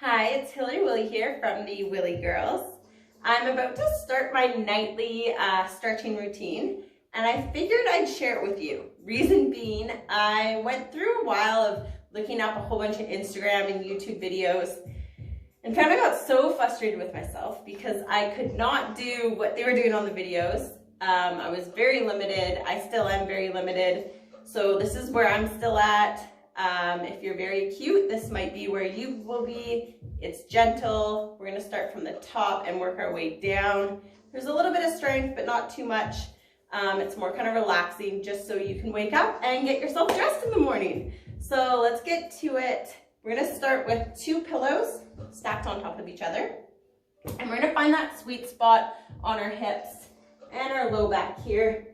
Hi, it's Hillary Willie here from the Willie Girls. I'm about to start my nightly stretching routine, and I figured I'd share it with you. Reason being, I went through a while of looking up a whole bunch of Instagram and YouTube videos and found I got so frustrated with myself because I could not do what they were doing on the videos. I was very limited. I still am very limited. So this is where I'm still at. If you're very acute, this might be where you will be. It's gentle. We're going to start from the top and work our way down. There's a little bit of strength, but not too much. It's more kind of relaxing just so you can wake up and get yourself dressed in the morning. So let's get to it. We're going to start with 2 pillows stacked on top of each other. And we're going to find that sweet spot on our hips and our low back here,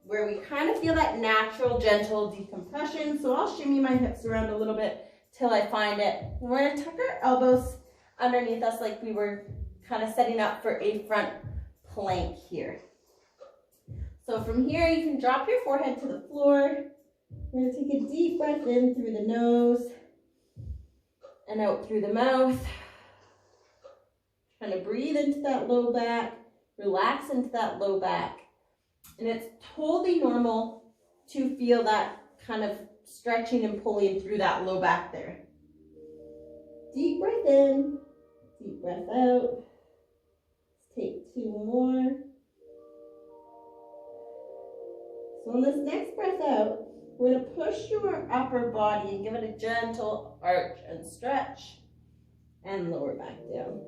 where we kind of feel that natural, gentle decompression. So I'll shimmy my hips around a little bit till I find it. And we're going to tuck our elbows underneath us like we were kind of setting up for a front plank here. So from here, you can drop your forehead to the floor. We're going to take a deep breath in through the nose and out through the mouth. Trying to breathe into that low back, relax into that low back. And it's totally normal to feel that kind of stretching and pulling through that low back there. Deep breath in, deep breath out. Let's take 2 more. So on this next breath out, we're going to push your upper body and give it a gentle arch and stretch and lower back down.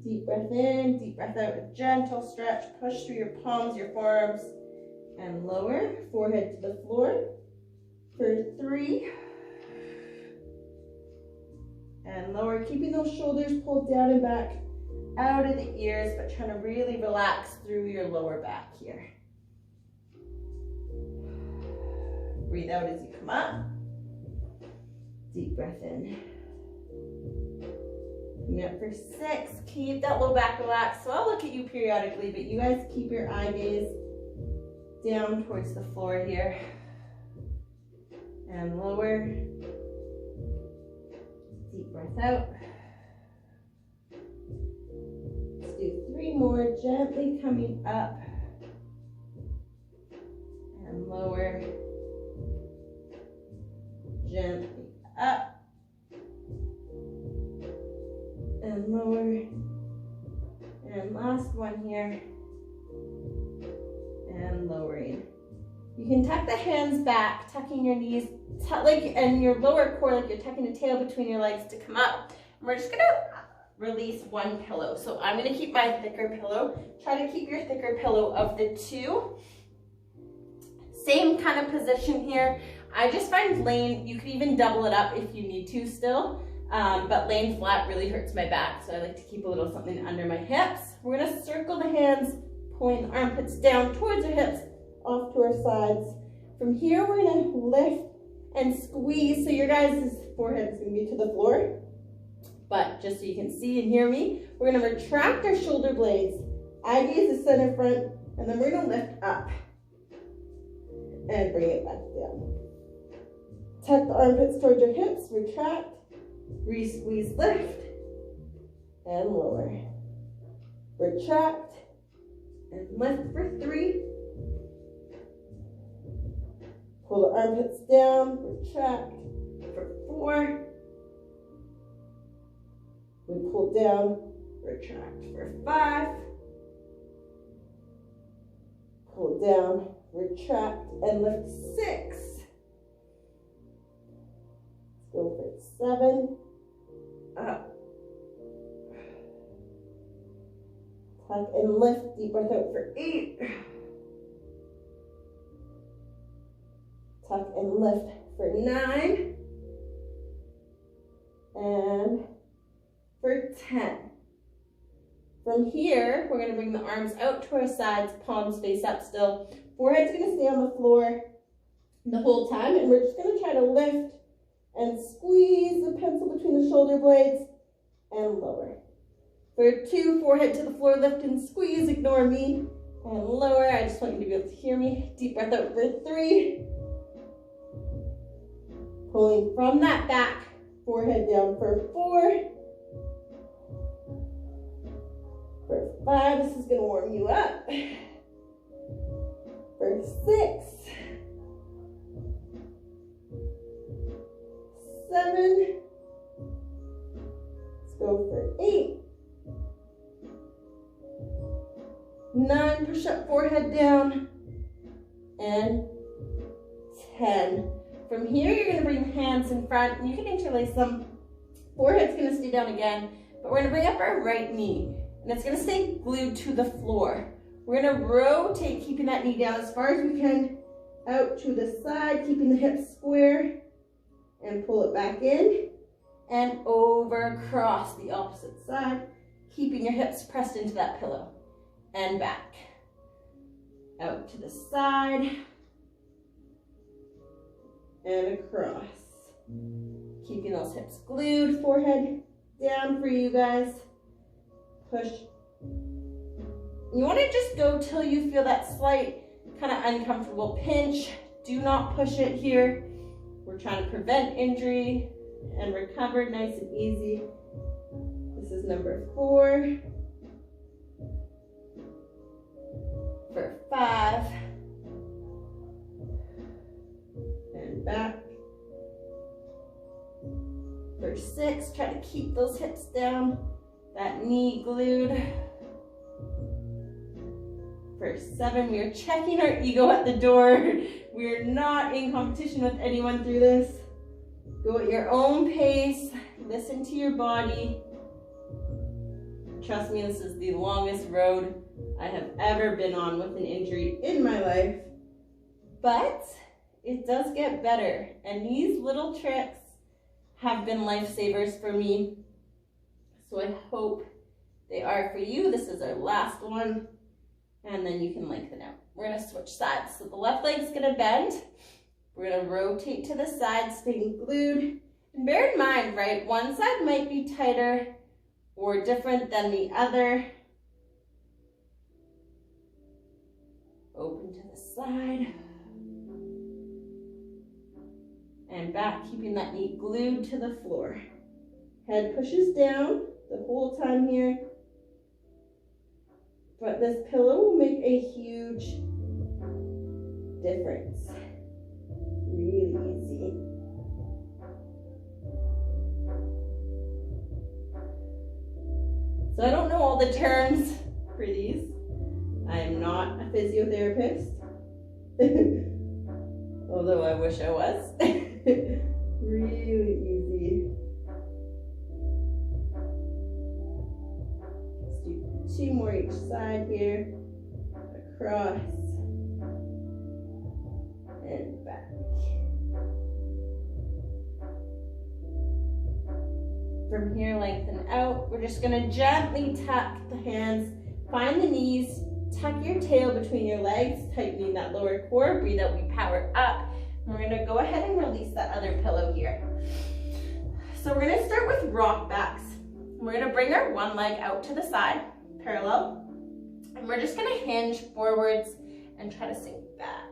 Deep breath in, deep breath out, a gentle stretch. Push through your palms, your forearms, and lower. Forehead to the floor for 3. And lower, keeping those shoulders pulled down and back out of the ears, but trying to really relax through your lower back here. Breathe out as you come up. Deep breath in. Coming up for 6, keep that low back relaxed. So I'll look at you periodically, but you guys keep your eye gaze down towards the floor here. And lower. Deep breath out. Let's do 3 more, gently coming up. And lower. Gently up. And lower, and last one here, and lowering. You can tuck the hands back, tucking your knees, and your lower core like you're tucking the tail between your legs to come up. And we're just gonna release 1 pillow. So I'm gonna keep my thicker pillow. Try to keep your thicker pillow of the 2. Same kind of position here. I just find laying, you could even double it up if you need to still. But laying flat really hurts my back, so I like to keep a little something under my hips. We're going to circle the hands, pulling the armpits down towards our hips, off to our sides. From here, we're going to lift and squeeze, so your guys' forehead is going to be to the floor. But just so you can see and hear me, we're going to retract our shoulder blades. Eye gaze is center front, and then we're going to lift up and bring it back down. Tuck the armpits towards your hips, retract. Re-squeeze, lift, and lower. Retract, and lift for 3. Pull the armpits down, retract for 4. We pull down, retract for 5. Pull down, retract, and lift 6. Go for 7, up, tuck and lift, deep breath out for 8, tuck and lift for 9, and for 10. From here, we're going to bring the arms out to our sides, palms face up still. Forehead's going to stay on the floor the whole time, and we're just going to try to lift and squeeze the pencil between the shoulder blades and lower. For 2, forehead to the floor, lift and squeeze, ignore me, and lower. I just want you to be able to hear me. Deep breath out for 3. Pulling from that back Forehead down for 4. For 5, this is going to warm you up. For 6. 7. Let's go for 8. 9, push up, forehead down. And 10. From here, you're going to bring hands in front, and you can interlace them. Forehead's going to stay down again, but we're going to bring up our right knee, and it's going to stay glued to the floor. We're going to rotate, keeping that knee down as far as we can, out to the side, keeping the hips square, and pull it back in, and over across the opposite side, keeping your hips pressed into that pillow, and back. Out to the side, and across. Keeping those hips glued, forehead down for you guys. Push. You want to just go till you feel that slight kind of uncomfortable pinch. Do not push it here. We're trying to prevent injury and recover nice and easy. This is number 4. For 5. And back. For 6, try to keep those hips down, that knee glued. For 7, we are checking our ego at the door. We are not in competition with anyone through this. Go at your own pace, listen to your body. Trust me, this is the longest road I have ever been on with an injury in my life. But it does get better, and these little tricks have been lifesavers for me. So I hope they are for you. This is our last one, and then you can lengthen out. We're gonna switch sides. So the left leg's gonna bend. We're gonna rotate to the side, staying glued. And bear in mind, right, one side might be tighter or different than the other. Open to the side. And back, keeping that knee glued to the floor. Head pushes down the whole time here. But this pillow will make a huge difference. Really easy. So I don't know all the terms for these. I am not a physiotherapist. Although I wish I was. Really easy. Let's do 2 more each side here. Across. And back. From here, lengthen out. We're just gonna gently tuck the hands, find the knees, tuck your tail between your legs, tightening that lower core. Breathe out, we power up. We're gonna go ahead and release that other pillow here. So we're gonna start with rock backs. We're gonna bring our one leg out to the side, parallel, and we're just gonna hinge forwards and try to sink back.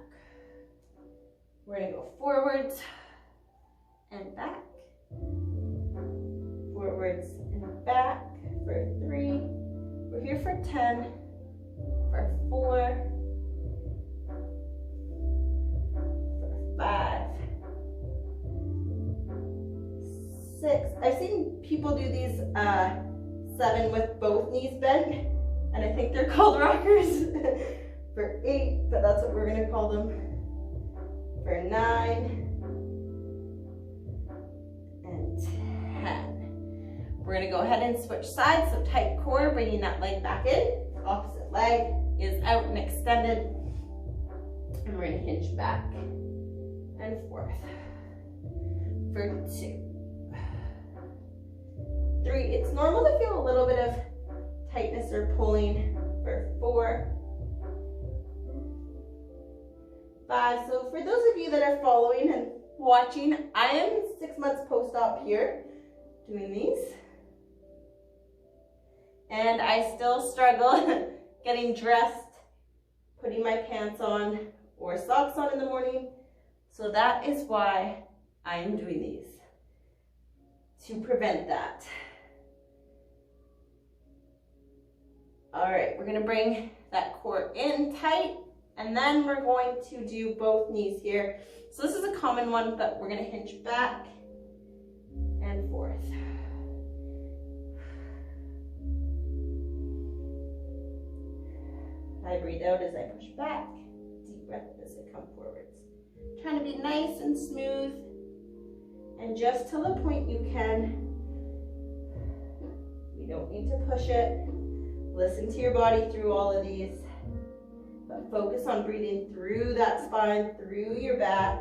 We're gonna go forwards and back, forwards and back for 3. We're here for 10, for 4, 5, 6. I've seen people do these 7 with both knees bent, and I think they're called rockers. For 8, but that's what we're going to call them. For 9 and 10. We're going to go ahead and switch sides, so tight core, bringing that leg back in. Opposite leg is out and extended, and we're going to hinge back and forth. For 2, 3, it's normal to feel a little bit of tightness or pulling. For 4, 5. So for those of you that are following and watching, I am 6 months post-op here doing these, and I still struggle getting dressed, putting my pants on or socks on in the morning. So that is why I am doing these. to prevent that. All right, we're gonna bring that core in tight, and then we're going to do both knees here. So this is a common one, but we're gonna hinge back and forth. I breathe out as I push back, deep breath as I come forwards. Trying to be nice and smooth, and just till the point you can. We don't need to push it. Listen to your body through all of these, but focus on breathing through that spine, through your back.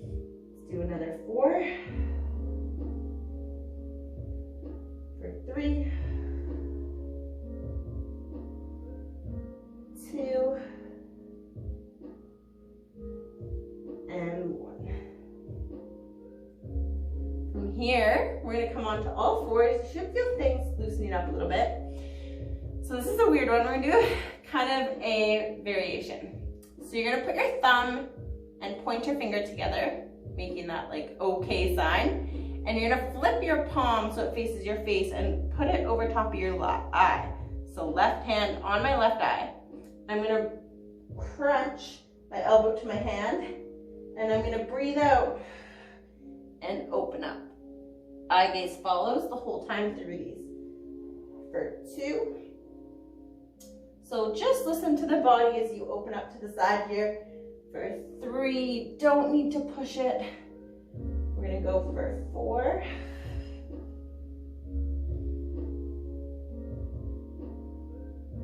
Let's do another 4, for 3, 2, and 1. From here, we're going to come onto all fours. You should feel things loosening up a little bit. So this is a weird one. We're going to do kind of a variation. So you're going to put your thumb and point your finger together, making that like okay sign. And you're going to flip your palm so it faces your face and put it over top of your eye. So left hand on my left eye. I'm going to crunch my elbow to my hand, and I'm going to breathe out and open up. Eye gaze follows the whole time through these. For 2. So just listen to the body as you open up to the side here. For 3, don't need to push it. We're going to go for 4.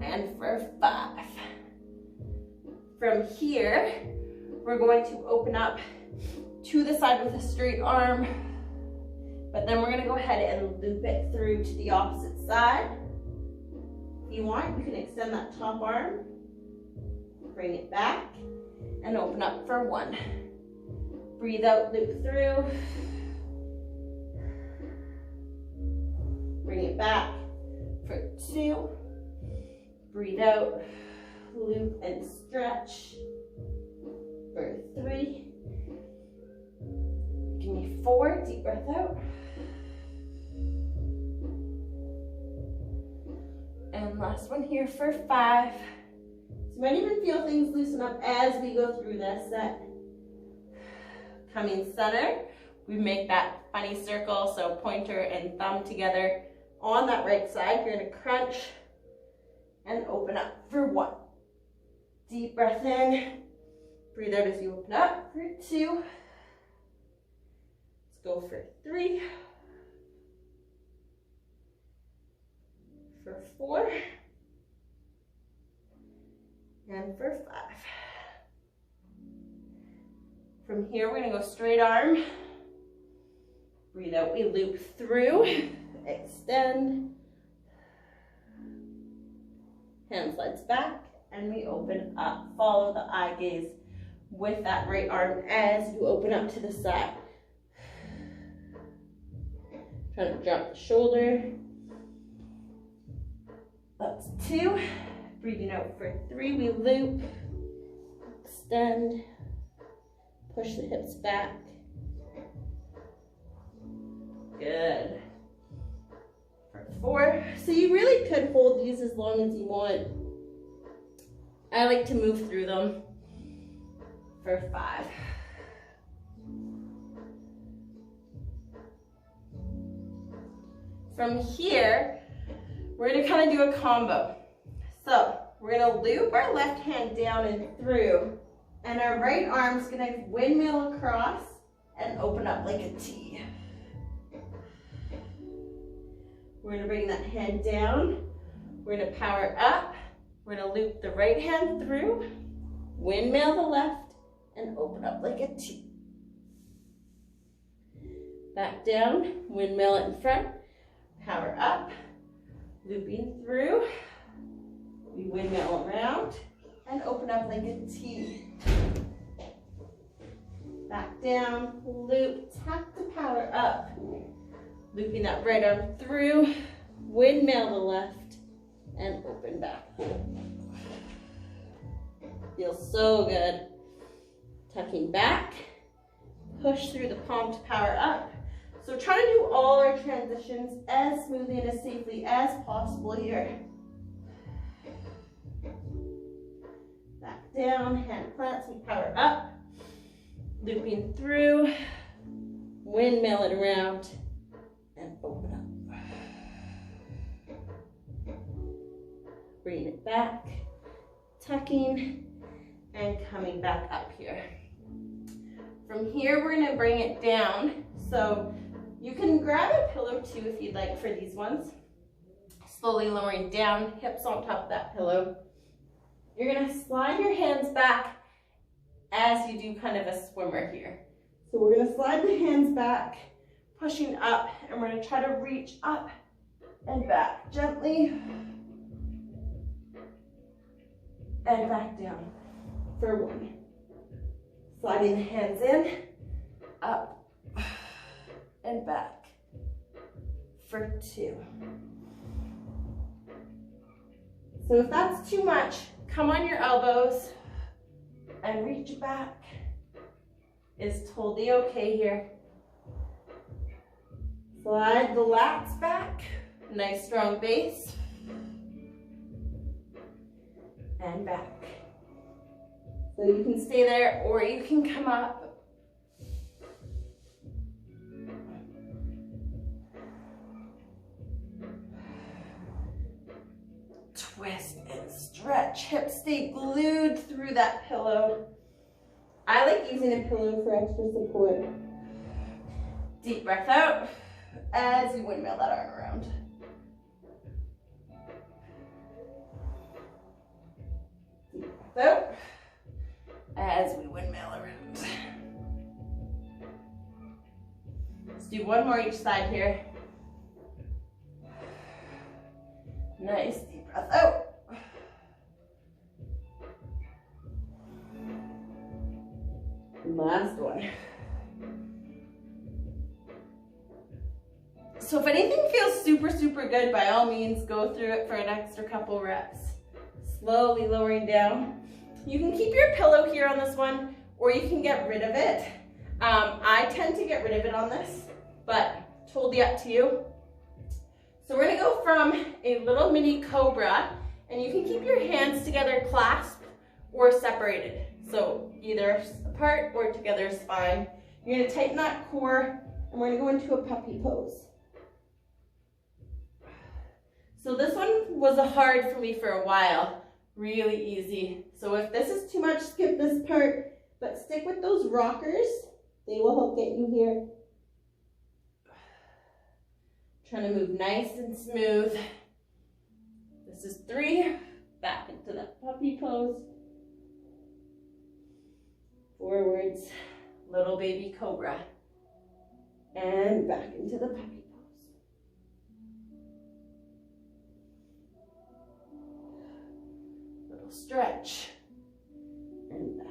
And for 5. From here, we're going to open up to the side with a straight arm, but then we're going to go ahead and loop it through to the opposite side. If you want, you can extend that top arm, bring it back, and open up for 1. Breathe out, loop through. Bring it back for 2. Breathe out, loop and stretch for 3. Give me 4, deep breath out. And last one here for 5. So you might even feel things loosen up as we go through this. That coming center, we make that funny circle, so pointer and thumb together on that right side. You're going to crunch and open up for 1. Deep breath in, breathe out as you open up for 2. Let's go for 3, for 4, and for 5. From here, we're going to go straight arm. Breathe out, we loop through, extend. Hand slides back, and we open up. Follow the eye gaze with that right arm as you open up to the side. Trying to drop the shoulder. That's 2. Breathing out for 3, we loop, extend, push the hips back. Good. For 4. So you really could hold these as long as you want. I like to move through them. For 5. From here, we're going to kind of do a combo. So we're going to loop our left hand down and through, and our right arm's going to windmill across and open up like a T. We're going to bring that hand down. We're going to power up. We're going to loop the right hand through, windmill the left, and open up like a T. Back down, windmill it in front, power up, looping through. We windmill around and open up like a T. Back down, loop, tap the power up. Looping that right arm through, windmill the left, and open back. Feels so good. Tucking back, push through the palm to power up, So try to do all our transitions as smoothly and as safely as possible here. Back down, hand plants, we power up. Looping through, windmill it around, and open up. Bring it back, tucking, and coming back up here. From here, we're gonna bring it down. So you can grab a pillow too if you'd like for these ones. Slowly lowering down, hips on top of that pillow. You're gonna slide your hands back as you do kind of a swimmer here. So we're gonna slide the hands back, pushing up, and we're gonna try to reach up and back gently. And back down for one. Sliding the hands in, up, and back for two. So if that's too much, come on your elbows and reach back. Is totally okay here. Slide the lats back, nice strong base. And back. So you can stay there or you can come up. Twist and stretch. Hips stay glued through that pillow. I like using a pillow for extra support. Deep breath out as you windmill that arm around. Out as we windmill around. Let's do one more each side here. Nice deep breath out. Last one. So if anything feels super good, by all means, go through it for an extra couple reps. Slowly lowering down. You can keep your pillow here on this one, or you can get rid of it. I tend to get rid of it on this, but totally up to you. So we're gonna go from a little mini cobra, and you can keep your hands together clasped or separated. So either apart or together is fine. You're gonna tighten that core, and we're gonna go into a puppy pose. So this one was hard for me for a while. Really easy. So if this is too much, skip this part, but stick with those rockers. They will help get you here. Trying to move nice and smooth. This is 3. Back into that puppy pose. Forwards, little baby cobra. And back into the puppy pose. Stretch and back.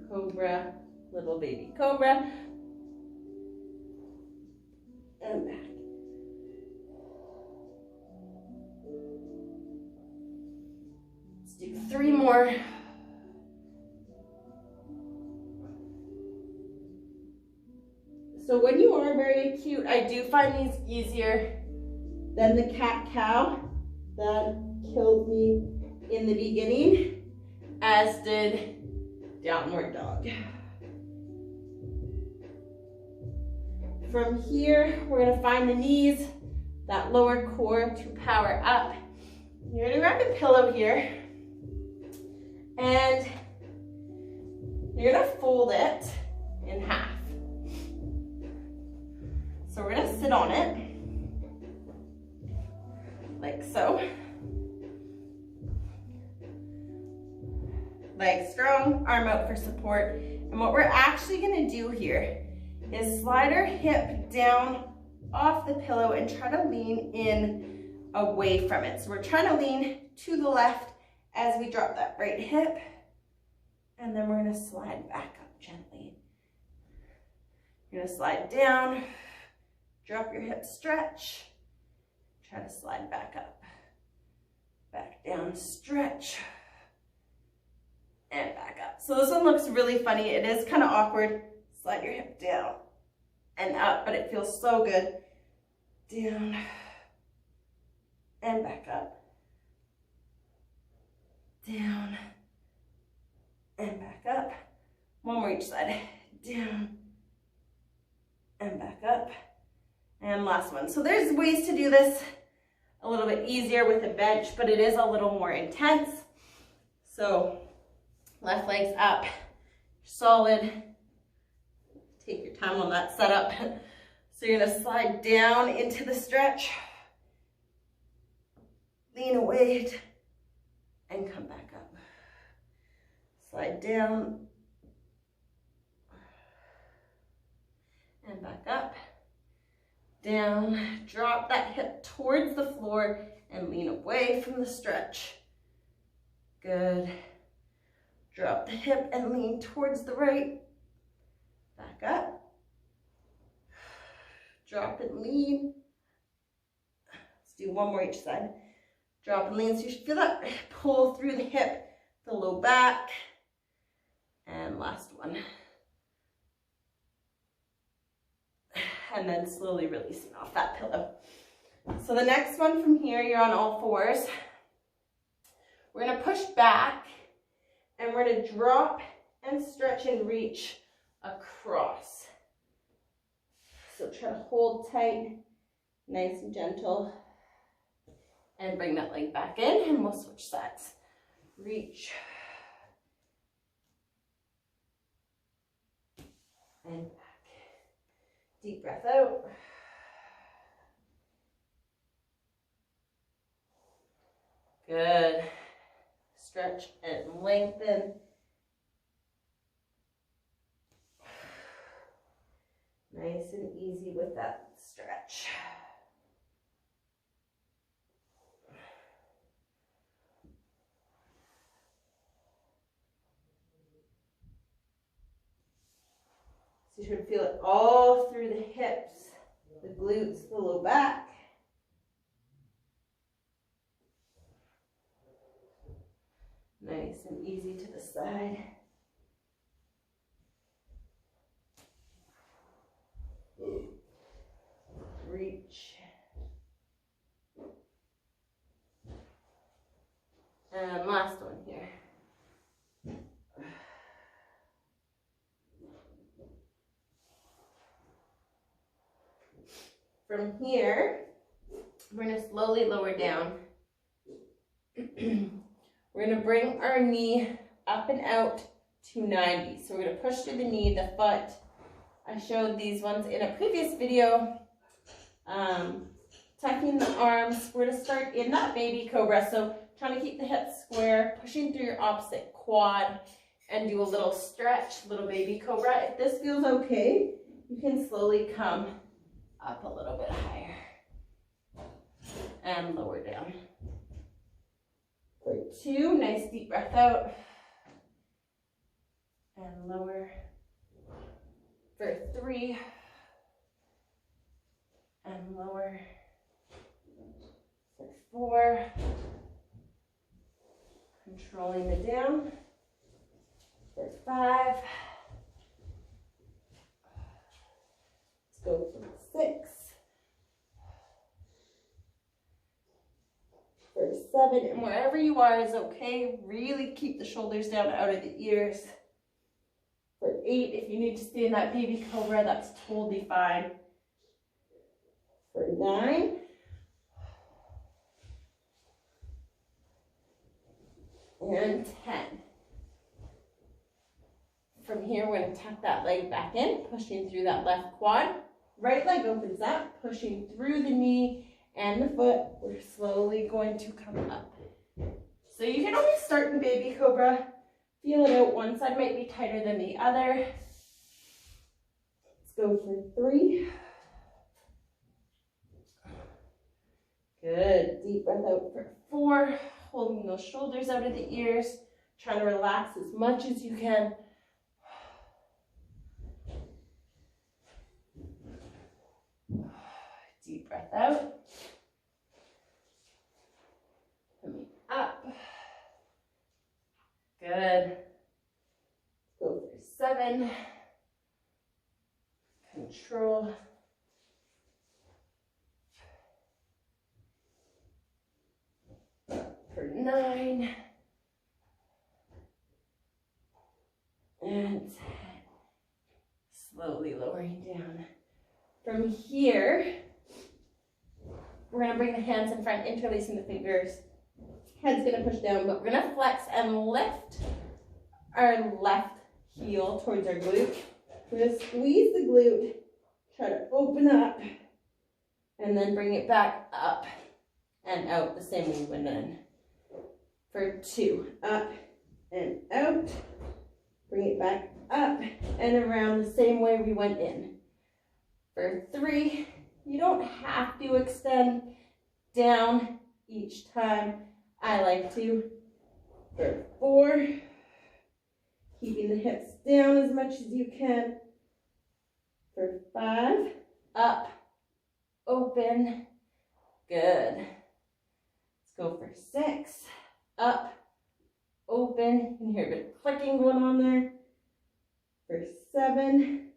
Cobra, little baby cobra, and back. Let's do 3 more. So when you are very acute, I do find these easier than the cat-cow that killed me in the beginning, as did downward dog. From here, we're gonna find the knees, that lower core to power up. You're gonna grab a pillow here, and you're gonna fold it in half. So we're gonna sit on it, like so. Legs strong, arm out for support. And what we're actually gonna do here is slide our hip down off the pillow and try to lean in away from it. So we're trying to lean to the left as we drop that right hip. And then we're gonna slide back up gently. You're gonna slide down. Drop your hips, stretch. Try to slide back up. Back down, stretch. and back up. So this one looks really funny. It is kind of awkward. Slide your hip down and up, but it feels so good. Down and back up. Down and back up. One more each side. Down and back up. And last one. So there's ways to do this a little bit easier with a bench, but it is a little more intense. So left leg's up, solid. Take your time on that setup. So you're gonna slide down into the stretch, lean away, and come back up. Slide down, and back up. Down, drop that hip towards the floor and lean away from the stretch. Good. Drop the hip and lean towards the right. Back up. Drop and lean. Let's do one more each side. Drop and lean. So you should feel that pull through the hip, the low back. And last one. And then slowly releasing off that pillow. So the next one from here, you're on all fours. We're gonna push back and we're gonna drop and stretch and reach across. So try to hold tight, nice and gentle, and bring that leg back in, and we'll switch sides. Reach. And back. Deep breath out. Good. Stretch and lengthen. Nice and easy with that stretch. So you should feel it all through the hips, the glutes, the low back. Nice and easy to the side. Reach. And last one here. From here, we're going to slowly lower down. We're going to bring our knee up and out to 90. So we're going to push through the knee, the foot. I showed these ones in a previous video. Tucking the arms. We're going to start in that baby cobra. So trying to keep the hips square, pushing through your opposite quad, and do a little stretch, little baby cobra. If this feels okay, you can slowly come up a little bit higher and lower down. For 2, nice deep breath out and lower. For 3 and lower. For 4, controlling the down. For 5, let's go for 6. For 7, and wherever you are is okay. Really keep the shoulders down out of the ears. For 8, if you need to stay in that baby cobra, that's totally fine. For 9, and 10. From here, we're going to tuck that leg back in, pushing through that left quad. Right leg opens up, pushing through the knee and the foot. We're slowly going to come up. So you can always start in baby cobra. Feel it out. One side might be tighter than the other. Let's go for 3. Good. Deep breath out for 4. Holding those shoulders out of the ears. Trying to relax as much as you can. Deep breath out. Coming up. Good. 7, control, for 9, and 10. Slowly lowering down. From here, we're going to bring the hands in front, interlacing the fingers. Head's going to push down, but we're going to flex and lift our left heel towards our glute. We're going to squeeze the glute, try to open up, and then bring it back up and out the same way we went in. For 2, up and out. Bring it back up and around the same way we went in. For 3, you don't have to extend down each time. I like to. For 4, keeping the hips down as much as you can. For 5, up, open, good. Let's go for 6, up, open. You can hear a bit of clicking going on there. For 7,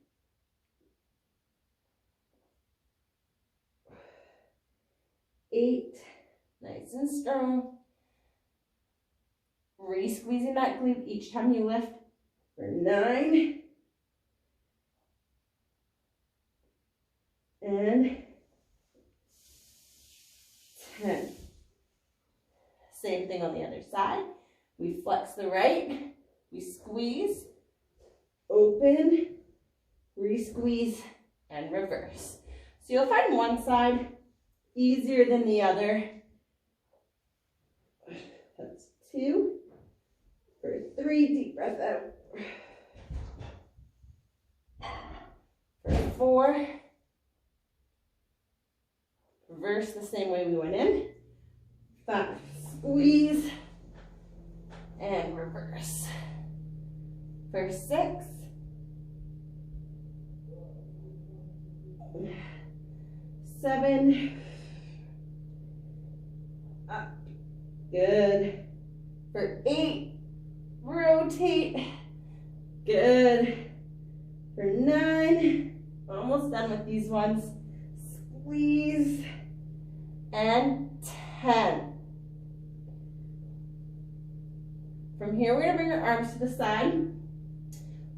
8, nice and strong. Re-squeezing that glute each time you lift. For 9, and 10. Same thing on the other side. We flex the right, we squeeze, open, re-squeeze, and reverse. So you'll find one side easier than the other. That's 2. For 3, deep breath out. For 4, reverse the same way we went in. 5, squeeze, and reverse. For 6, 7, up, good. For 8, rotate, good. For 9, almost done with these ones, squeeze, and 10. From here, we're going to bring our arms to the side.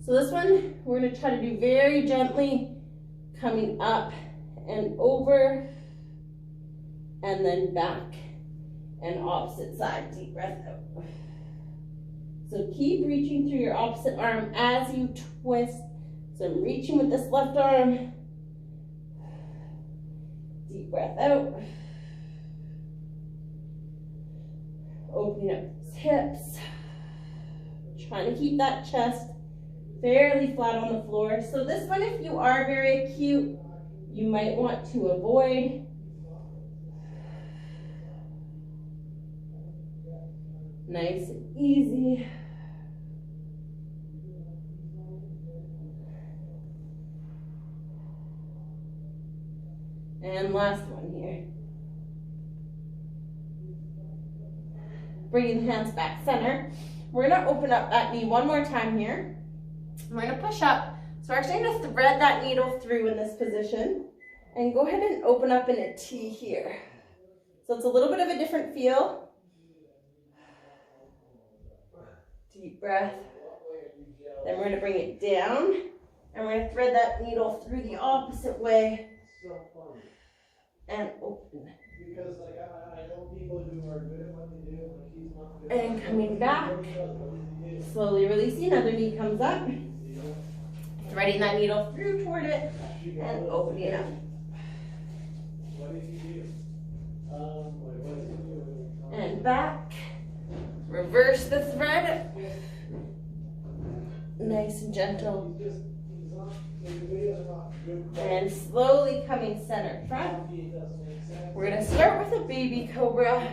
So this one, we're going to try to do very gently, coming up and over, and then back and opposite side. Deep breath out. So keep reaching through your opposite arm as you twist. So I'm reaching with this left arm. Deep breath out. Opening up those hips. Trying to keep that chest fairly flat on the floor. So this one, if you are very acute, you might want to avoid. Nice and easy. And last one here. Bringing the hands back center. We're going to open up that knee one more time here. We're going to push up. So we're actually going to thread that needle through in this position. And go ahead and open up in a T here. So it's a little bit of a different feel. Deep breath. Then we're going to bring it down. And we're going to thread that needle through the opposite way. And open. Because I know people who are good at what they do, like he's not good. And coming back, slowly releasing, other knee comes up. Threading that needle through toward it and opening it up. What did he do? And back. Reverse the thread. Nice and gentle. And slowly coming center front. We're going to start with a baby cobra.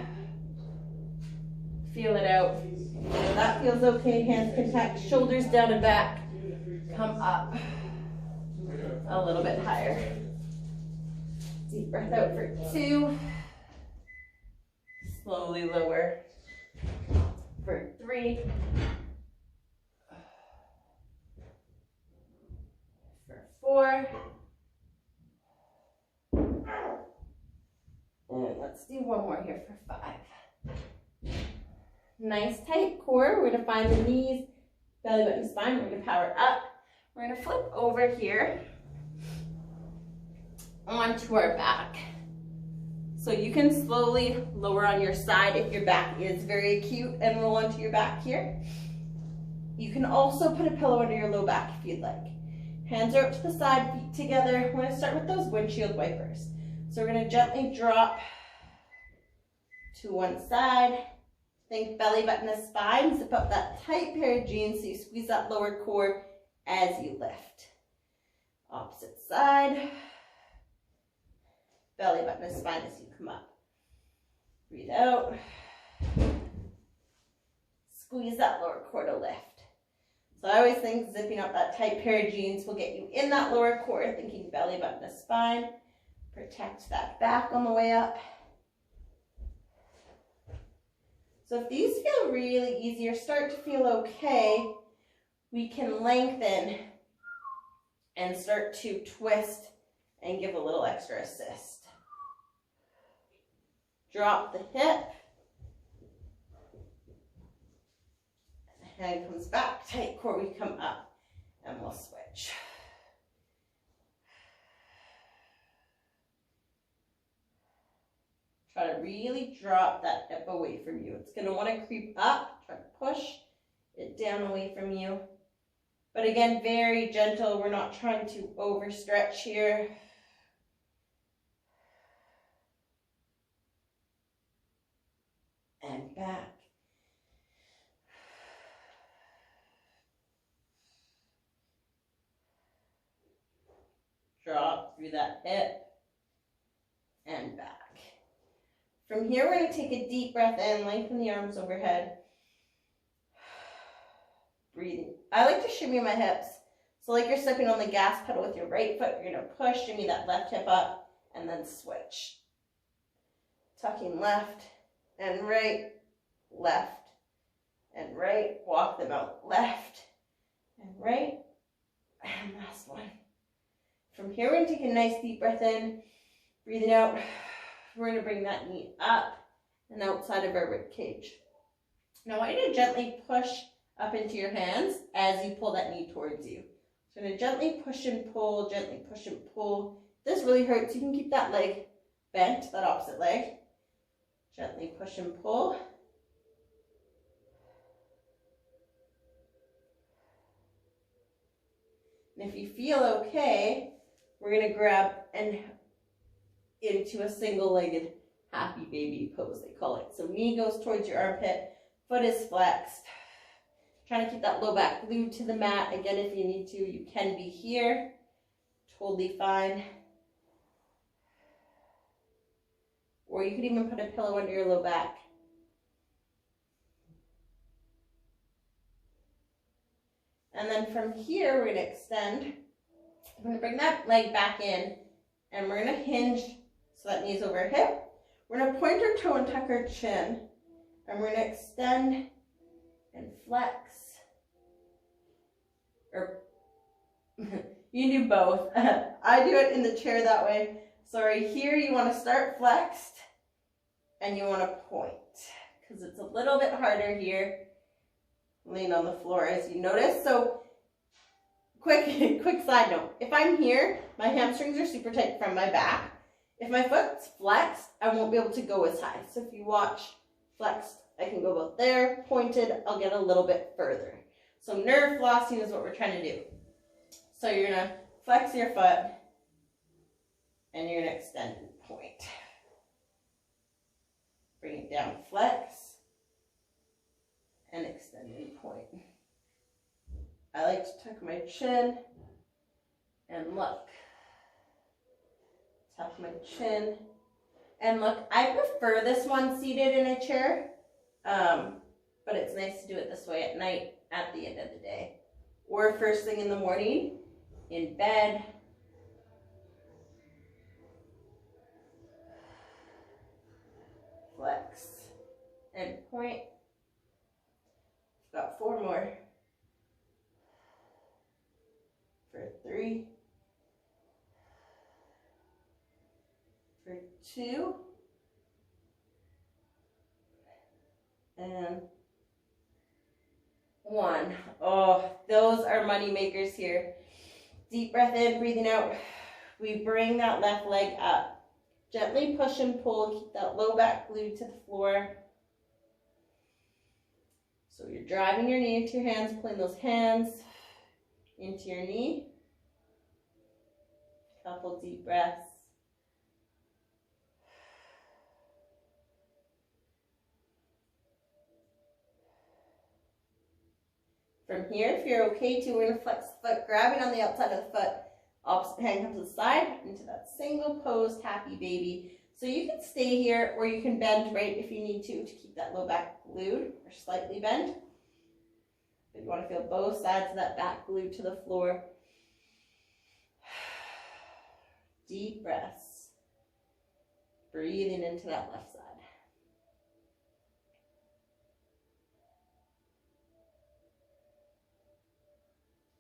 Feel it out. If that feels okay, hands can touch, shoulders down and back. Come up a little bit higher. Deep breath out for 2. Slowly lower for 3. 4. And let's do one more here for 5. Nice tight core. We're going to find the knees, belly button, spine. We're going to power up. We're going to flip over here onto our back. So you can slowly lower on your side if your back is very acute and roll onto your back here. You can also put a pillow under your low back if you'd like. Hands are up to the side, feet together. We're going to start with those windshield wipers. So we're going to gently drop to one side. Think belly button to spine. Zip up that tight pair of jeans so you squeeze that lower core as you lift. Opposite side. Belly button to spine as you come up. Breathe out. Squeeze that lower core to lift. So I always think zipping up that tight pair of jeans will get you in that lower core, thinking belly button to spine. Protect that back on the way up. So if these feel really easy or start to feel okay, we can lengthen and start to twist and give a little extra assist. Drop the hip. Hand comes back, tight core, we come up, and we'll switch. Try to really drop that hip away from you. It's going to want to creep up, try to push it down away from you. But again, very gentle. We're not trying to overstretch here. And back. Drop through that hip and back. From here, we're going to take a deep breath in, lengthen the arms overhead. Breathing. I like to shimmy my hips. So like you're stepping on the gas pedal with your right foot, you're going to push, shimmy that left hip up, and then switch. Tucking left and right, left and right. Walk them out left and right. And last one. From here, we're going to take a nice deep breath in, breathing out. We're going to bring that knee up and outside of our rib cage. Now, I want you to gently push up into your hands as you pull that knee towards you. So, I'm going to gently push and pull, gently push and pull. If this really hurts, you can keep that leg bent, that opposite leg. Gently push and pull. And if you feel okay, we're going to grab and into a single-legged happy baby pose, they call it. So knee goes towards your armpit, foot is flexed. Trying to keep that low back glued to the mat. Again, if you need to, you can be here. Totally fine. Or you could even put a pillow under your low back. And then from here, we're going to extend. We're going to bring that leg back in, and we're going to hinge so that knee's over hip. We're going to point our toe and tuck our chin, and we're going to extend and flex. Or you do both. I do it in the chair that way. So right here, you want to start flexed, and you want to point, because it's a little bit harder here. Laying on the floor as you notice. So quick side note, if I'm here, my hamstrings are super tight from my back. If my foot's flexed, I won't be able to go as high. So if you watch flexed, I can go about there. Pointed, I'll get a little bit further. So nerve flossing is what we're trying to do. So you're going to flex your foot and you're going to extend and point. Bring it down, flex, and extend and point. I like to tuck my chin and look. Tuck my chin and look. I prefer this one seated in a chair, but it's nice to do it this way at night at the end of the day. Or first thing in the morning, in bed. Flex and point. Got 4 more. For 3, 2, and 1. Oh, those are money makers here. Deep breath in, breathing out. We bring that left leg up. Gently push and pull, keep that low back glued to the floor. So you're driving your knee into your hands, pulling those hands into your knee. Couple deep breaths. From here, if you're okay to, we're going to flex the foot, grabbing on the outside of the foot. Opposite hand comes to the side, into that single posed happy baby. So you can stay here, or you can bend right if you need to keep that low back glued, or slightly bend. But you want to feel both sides of that back glued to the floor. Deep breaths. Breathing into that left side.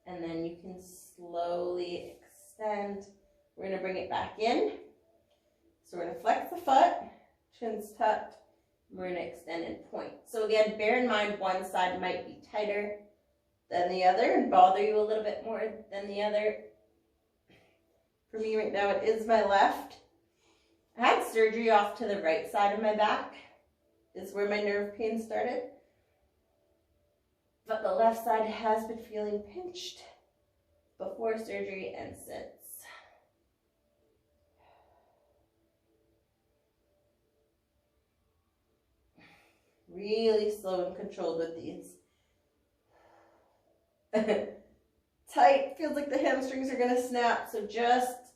And then you can slowly extend. We're going to bring it back in. So we're going to flex the foot, chin's tucked. We're going to extend and point. So again, bear in mind one side might be tighter than the other and bother you a little bit more than the other. For me right now, it is my left. I had surgery off to the right side of my back. Is where my nerve pain started. But the left side has been feeling pinched before surgery and since. Really slow and controlled with these. Tight, feels like the hamstrings are going to snap, so just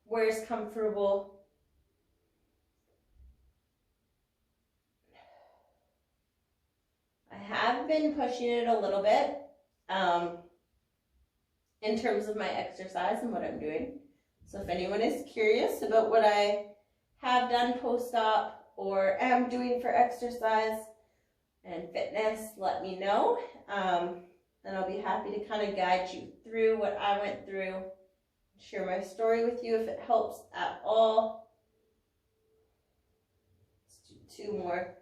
where's comfortable. I have been pushing it a little bit in terms of my exercise and what I'm doing. So if anyone is curious about what I have done post-op or am doing for exercise and fitness, let me know. And I'll be happy to kind of guide you through what I went through, share my story with you if it helps at all. Let's do 2 more.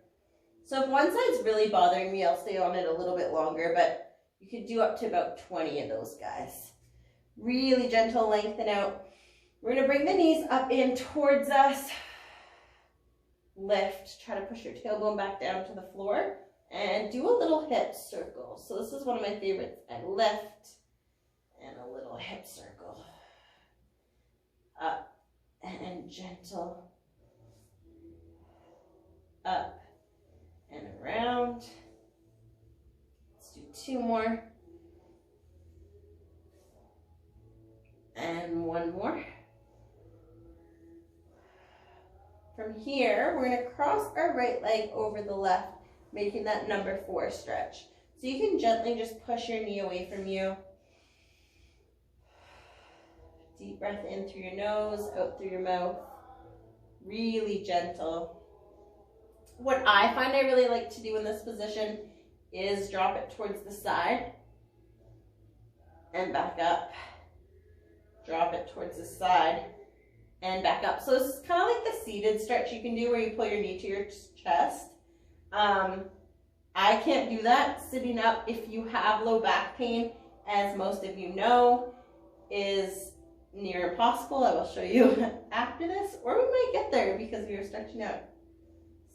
So if one side's really bothering me, I'll stay on it a little bit longer, but you could do up to about 20 of those guys. Really gentle lengthen out. We're going to bring the knees up in towards us. Lift, try to push your tailbone back down to the floor and do a little hip circle. So this is one of my favorites. I lift and a little hip circle. Up and gentle. Up and around. Let's do 2 more. And 1 more. From here, we're going to cross our right leg over the left, making that number 4 stretch. So you can gently just push your knee away from you. Deep breath in through your nose, out through your mouth. Really gentle. What I find I really like to do in this position is drop it towards the side and back up. Drop it towards the side and back up. So this is kind of like the seated stretch you can do where you pull your knee to your chest. I can't do that sitting up if you have low back pain, as most of you know is near impossible. I will show you after this, or we might get there because we are stretching out.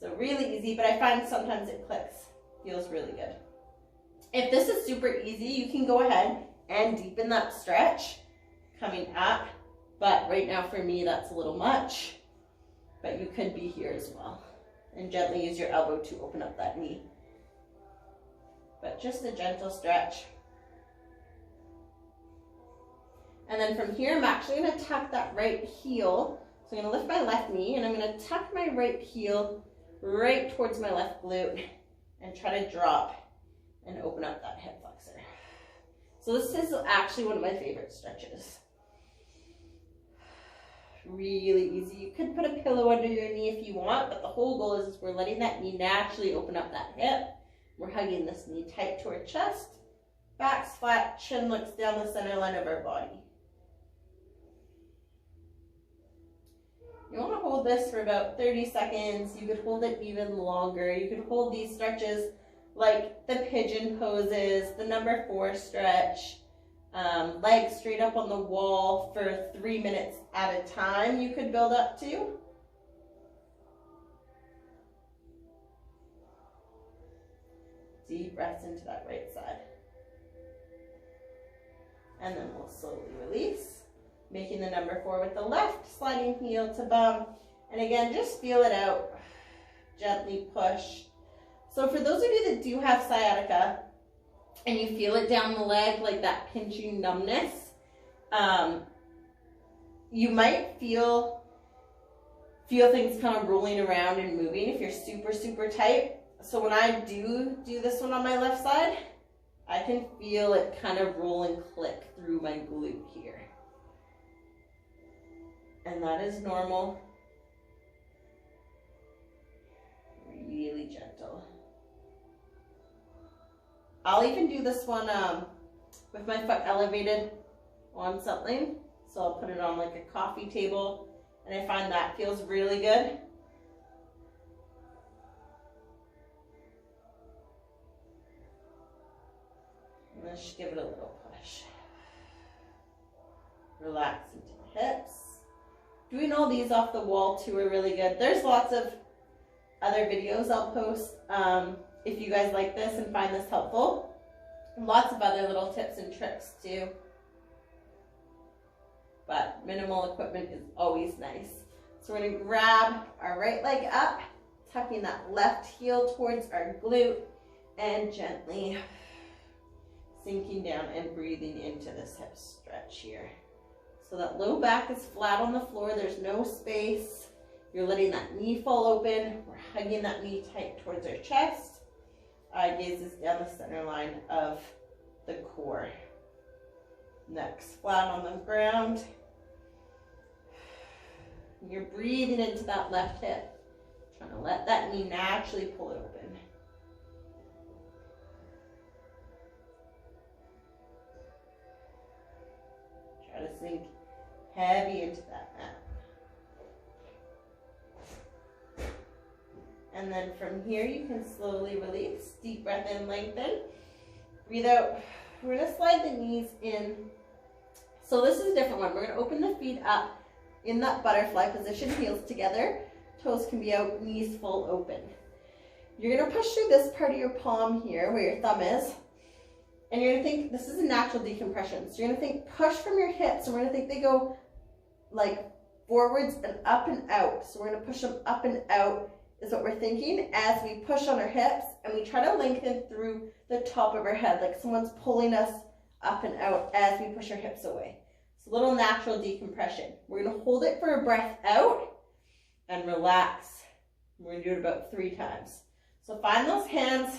So really easy, but I find sometimes it clicks. Feels really good. If this is super easy, you can go ahead and deepen that stretch coming up. But right now for me, that's a little much. But you could be here as well. And gently use your elbow to open up that knee. But just a gentle stretch. And then from here, I'm actually going to tuck that right heel. So I'm going to lift my left knee and I'm going to tuck my right heel right towards my left glute and try to drop and open up that hip flexor. So this is actually one of my favorite stretches. Really easy. You could put a pillow under your knee if you want, but the whole goal is we're letting that knee naturally open up that hip. We're hugging this knee tight to our chest. Back's flat, chin looks down the center line of our body. You want to hold this for about 30 seconds. You could hold it even longer. You could hold these stretches like the pigeon poses, the number 4 stretch, legs straight up on the wall for 3 minutes at a time you could build up to. Deep breaths into that right side. And then we'll slowly release, making the number 4 with the left, sliding heel to bum. And again, just feel it out. Gently push. So for those of you that do have sciatica and you feel it down the leg, like that pinching numbness, you might feel things kind of rolling around and moving if you're super, super tight. So when I do this one on my left side, I can feel it kind of roll and click through my glute here. And that is normal. Really gentle. I'll even do this one with my foot elevated on something. So I'll put it on like a coffee table, and I find that feels really good. And let's just give it a little push. Relax into the hips. Doing all these off the wall too are really good. There's lots of other videos I'll post if you guys like this and find this helpful. And lots of other little tips and tricks too. But minimal equipment is always nice. So we're going to grab our right leg up, tucking that left heel towards our glute, and gently sinking down and breathing into this hip stretch here. So that low back is flat on the floor. There's no space. You're letting that knee fall open. We're hugging that knee tight towards our chest. Eye gaze is down the center line of the core. Neck's flat on the ground. You're breathing into that left hip. Trying to let that knee naturally pull it open. Try to sink heavy into that mat. And then from here, you can slowly release. Deep breath in, lengthen. Breathe out. We're going to slide the knees in. So this is a different one. We're going to open the feet up in that butterfly position, heels together. Toes can be out, knees full open. You're going to push through this part of your palm here, where your thumb is. And you're going to think, this is a natural decompression. So you're going to think, push from your hips. And we're going to think they go like forwards and up and out. So we're going to push them up and out is what we're thinking as we push on our hips, and we try to lengthen through the top of our head, like someone's pulling us up and out as we push our hips away. It's a little natural decompression. We're going to hold it for a breath out and relax. We're going to do it about 3 times. So find those hands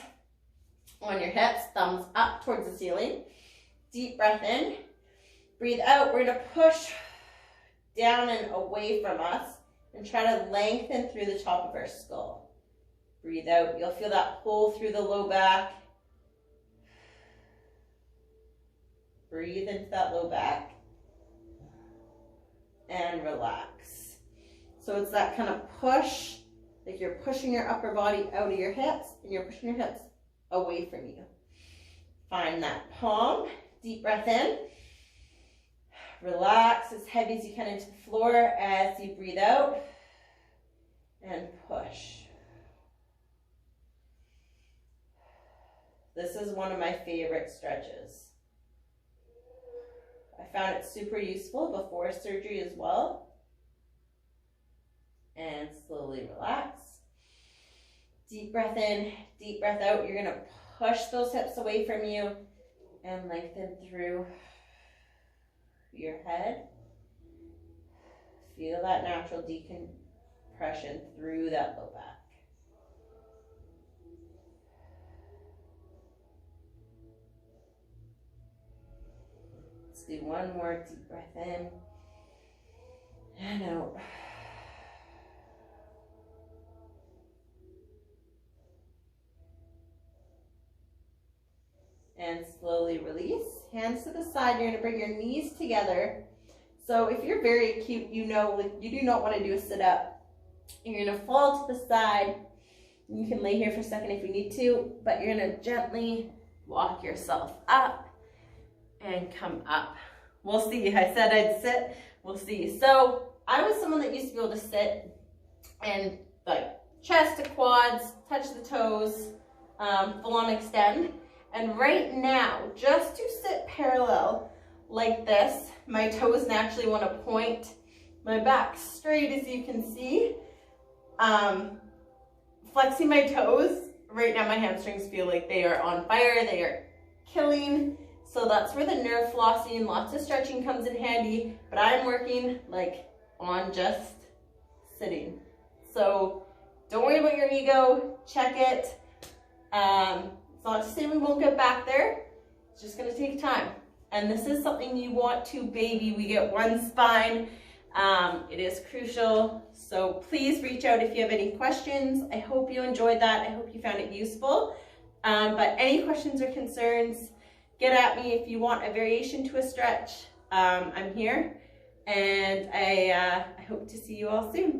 on your hips, thumbs up towards the ceiling. Deep breath in. Breathe out. We're going to push down and away from us and try to lengthen through the top of our skull. Breathe out. You'll feel that pull through the low back. Breathe into that low back. And relax. So it's that kind of push, like you're pushing your upper body out of your hips and you're pushing your hips away from you. Find that palm. Deep breath in. Relax as heavy as you can into the floor as you breathe out. And push. This is one of my favorite stretches. I found it super useful before surgery as well. And slowly relax. Deep breath in, deep breath out. You're going to push those hips away from you and lengthen through your head. Feel that natural decompression through that low back. Let's do one more deep breath in and out. And slowly release. Hands to the side. You're going to bring your knees together. So if you're very acute, you know, like, you do not want to do a sit up. You're gonna fall to the side. You can lay here for a second if you need to, but you're gonna gently walk yourself up and come up. We'll see. I said I'd sit. We'll see. So I was someone that used to be able to sit and like chest to quads, touch the toes, full on extend. And right now, just to sit parallel like this, my toes naturally want to point, my back straight as you can see. Flexing my toes, right now my hamstrings feel like they are on fire, they are killing. So that's where the nerve flossing, lots of stretching comes in handy, but I'm working like on just sitting. So don't worry about your ego, check it. It's not to say we won't get back there, it's just gonna take time. And this is something you want to baby. We get one spine. It is crucial. So please reach out if you have any questions. I hope you enjoyed that. I hope you found it useful. But any questions or concerns, get at me. If you want a variation to a stretch, I'm here. And I hope to see you all soon.